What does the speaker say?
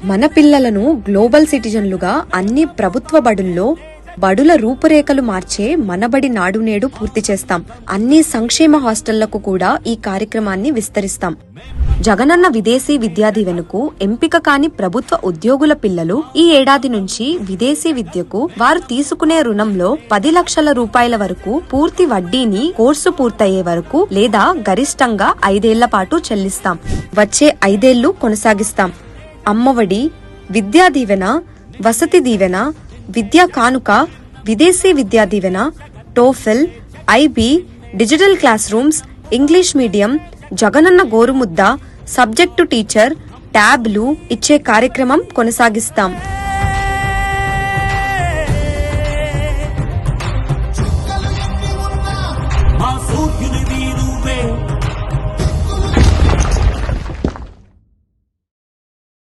మన పిల్లలను గ్లోబల్ సిటిజన్లుగా అన్ని ప్రభుత్వ బడుల్లో బడుల రూపురేఖలు మార్చే మనబడి నాడు నేడు పూర్తి చేస్తాం. అన్ని సంక్షేమ హాస్టళ్లకు కూడా ఈ కార్యక్రమాన్ని విస్తరిస్తాం. జగనన్న విదేశీ విద్యా దీవెనకు ఎంపిక కాని ప్రభుత్వ ఉద్యోగుల పిల్లలు ఈ ఏడాది నుంచి విదేశీ విద్యకు వారు తీసుకునే రుణంలో 10 లక్షల రూపాయల వరకు పూర్తి వడ్డీని కోర్సు పూర్తయ్యే వరకు లేదా గరిష్టంగా 5 ఏళ్ల పాటు చెల్లిస్తాం. వచ్చే 5 ఏళ్లు కొనసాగిస్తాం. అమ్మఒడి, విద్యా దీవెన, వసతి దీవెన, విద్యా Kanuka, Videshi Vidya Deevena, TOEFL, IB, digital class rooms, English medium, Jagananna Gorumudda, subject teacher, ట్యాబ్లు ఇచ్చే కార్యక్రమం కొనసాగిస్తాం.